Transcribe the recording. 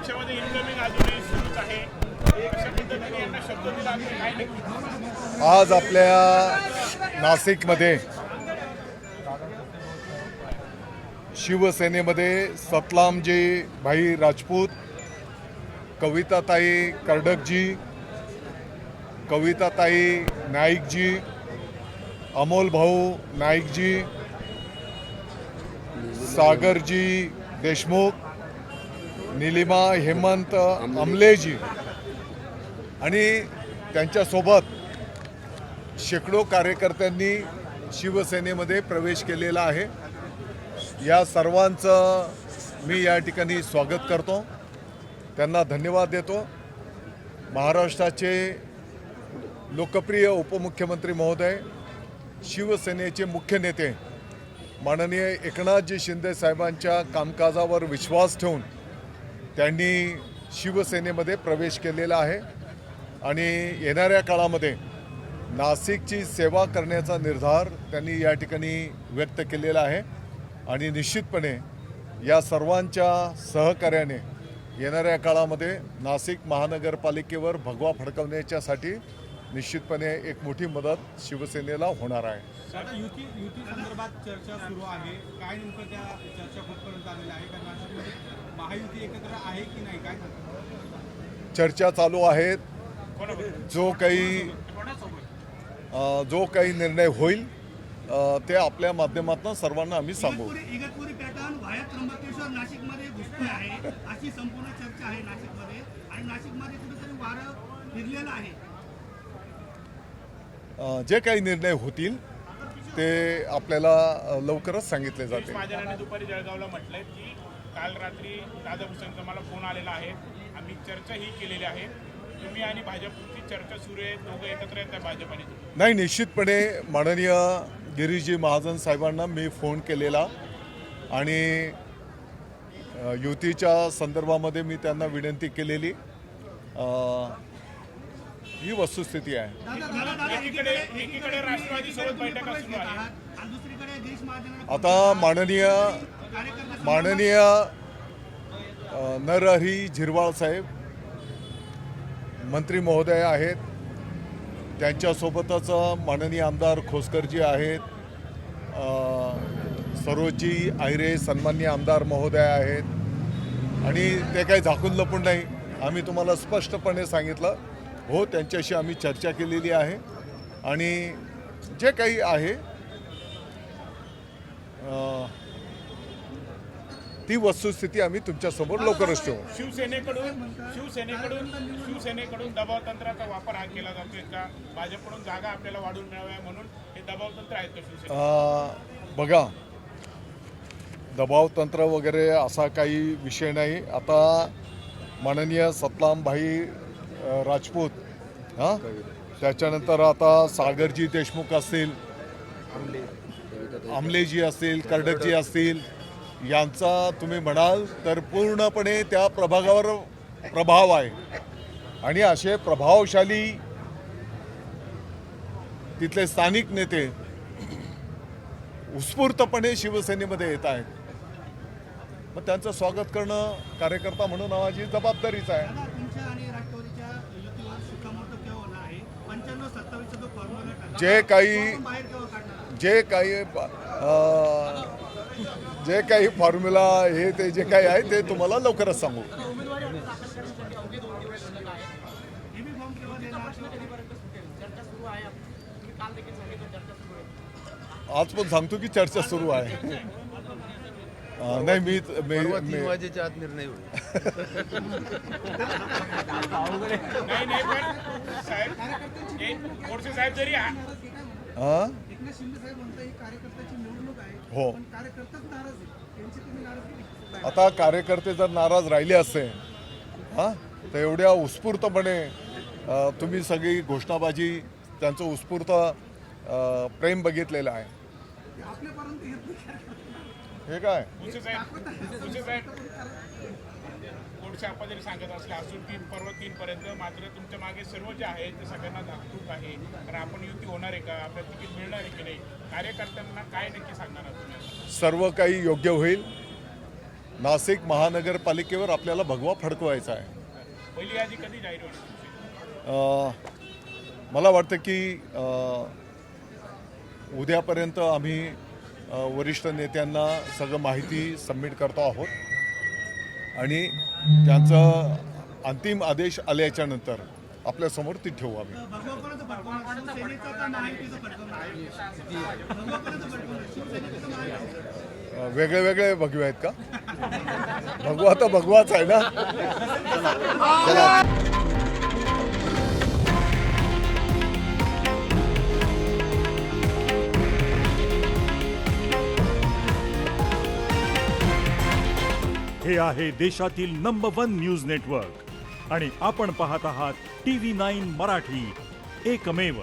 पक्षामध्ये इन्कमिंग अजूनही सुरूच आहे. अशा पद्धतीने यांना शब्द दिला असेल काय नक्की? आज आपल्या नाशिकमध्ये शिवसेनेमध्ये सतलामजी भाई राजपूत, कविताताई कर्डकजी, कविताताई नाईकजी, अमोल भाऊ नाईकजी, सागरजी देशमुख, निलिमा हेमंत आमलेजी आणि त्यांच्यासोबत शेकडो कार्यकर्त्यांनी शिवसेनेमध्ये प्रवेश केलेला आहे. या सर्वांचं मी या ठिकाणी स्वागत करतो, त्यांना धन्यवाद देतो. महाराष्ट्राचे लोकप्रिय उपमुख्यमंत्री महोदय, शिवसेनेचे मुख्य नेते माननीय एकनाथजी शिंदे साहेबांच्या कामकाजावर विश्वास ठेवून त्यांनी शिवसेनेमध्ये प्रवेश केलेला आहे आणि येणाऱ्या काळामध्ये नाशिकची सेवा करण्याचा निर्धार त्यांनी या ठिकाणी व्यक्त केलेला आहे आणि निश्चितपणे या सर्वांच्या सहकार्याने येणाऱ्या काळामध्ये नाशिक महानगरपालिकेवर भगवा फडकवण्याच्यासाठी निश्चितपणे एक मोठी मदत शिवसेनेला होणार आहे. युती संदर्भात चर्चा सुरू आहे. काय नेमकं त्या चर्चा कुठपर्यंत आलेल्या आहे? कारण नाशिकमध्ये महायुती एकत्र आहे की नाही, काय चर्चा चालू आहेत. जो काही निर्णय होईल ते आपल्या माध्यमातून सर्वांना आम्ही सांगू. इगतपुरी पॅटर्न व्हाया त्र्यंबकेश्वर नाशिकमध्ये घुसतोय आहे अशी संपूर्ण चर्चा आहे नाशिकमध्ये, आणि नाशिकमध्ये कुठेतरी वारं फिरलेलं आहे. जे काही निर्णय होतील ते आपल्याला लवकरच सांगितले जाते. महाजनांनी दुपारी जळगावला म्हटलंय की काल रात्री दादा भुसेंचा मला फोन आलेला आहे, आम्ही चर्चा ही केलेली आहे. तुम्ही आणि भाजपची चर्चा सुरू आहे, दोघं एकत्र आहेत भाजप आणि नाही, निश्चितपणे माननीय गिरीशजी महाजन साहेबांना मी फोन केलेला आणि युतीच्या संदर्भामध्ये मी त्यांना विनंती केलेली. ही वस्तुस्थिती आहे. एकीकडे राष्ट्रवादी सोबत बैठका सुरू आहे आणि दुसरीकडे गिरीश महाजन आता माननीय नरहरी झिरवाळ साहेब मंत्री महोदय आहेत, त्यांच्यासोबतच माननीय आमदार खोसकरजी आहेत, सरोजजी आहिरे सन्माननीय आमदार महोदय आहेत आणि ते काही झाकून लपून नाही. आम्ही तुम्हाला स्पष्टपणे सांगितलं, हो त्यांच्याशी आम्ही चर्चा केलेली आहे आणि जे काही आहे ती वस्तुस्थिती आम्ही तुमच्यासमोर लवकरच ठेवू. शिवसेनेकडून दबाव तंत्राचा वापर हा केला जातोय का? भाजपकडून जागा आपल्याला वाढून मिळाव्या म्हणून हे दबाव तंत्र आहेत का शिवसेना? बघा, दबाव तंत्र वगैरे असा काही विषय नाही. आता माननीय सतलाम भाई राजपूत, त्याच्यानंतर आता सागरजी देशमुख असतील, आमलेजी असतील, कर्डकजी असतील, यांचा तुम्ही म्हणाल तर पूर्णपणे त्या प्रभागावर प्रभाव आहे आणि असे प्रभावशाली तिथले स्थानिक नेते उत्स्फूर्तपणे शिवसेनेमध्ये येत आहेत. मग त्यांचं स्वागत करणं कार्यकर्ता म्हणून माझी जबाबदारीच आहे. तुमच्या आणि राष्ट्रवादीच्या युतीवर शिक्कामोर्तब केव्हा होणार आहे? 95-27 जो फॉर्म्युला टाकला जे काही बाहेर केव्हा काढणार? जे काही फॉर्म्युला हे ते जे काही आहे ते तुम्हाला लवकरच सांगू. आज पण सांगतो की चर्चा सुरू आहे. नाही, मी 3 वाजेच्या आत निर्णय होईल. नाही पण साहेब, गोडसे साहेब जरी एकनाथ शिंदे साहेब म्हणतात ही कार्यकर्त्याची निवडणूक आहे, हो, पण कार्यकर्ताच नाराज आहे. त्यांची तुम्ही नाराज. आता कार्यकर्ते जर नाराज राहिले असते तर एवढ्या उत्स्फूर्तपणे तुम्ही सगळी घोषणाबाजी, त्यांचं उत्स्फूर्त प्रेम बघितलेलं आहे. आपल्यापर्यंत येत नाही. हे काय गोडसे साहेब गोडसे आपण जरी सांगत असले असून 3 पर्यंत, मात्र तुमच्या मागे सर्व जे आहे ते सगळ्यांना धाकधूक आहे. तर आपण युती होणार आहे का? आपल्याला तिकीट मिळणार आहे की नाही? कार्यकर्त्यांना काय नक्की सांगणार आहात तुम्ही? सर्व काही योग्य होईल. नाशिक महानगरपालिकेवर आपल्याला भगवा फडकवायचा आहे. पहिली यादी कधी जाहीर होईल तुमची? मला वाटतं की उद्यापर्यंत आम्ही वरिष्ठ नेत्यांना सगळं माहिती सबमिट करतो आहोत आणि त्यांचं अंतिम आदेश आल्याच्या नंतर आपल्यासमोर ती ठेवू आम्ही. भगवापर्यंत भडकवणार शिवसेनेचं का महायुतीचं भडकवणार भगवापर्यंत भडकवणार शिवसेनेचं का महायुतीचं? वेगळे वेगळे भगवे आहेत का? भगवा तर भगवाच आहे ना. हे आहे देशातील नंबर 1 न्यूज नेटवर्क आणि आपण पाहत आहात TV9 मराठी, एकमेव.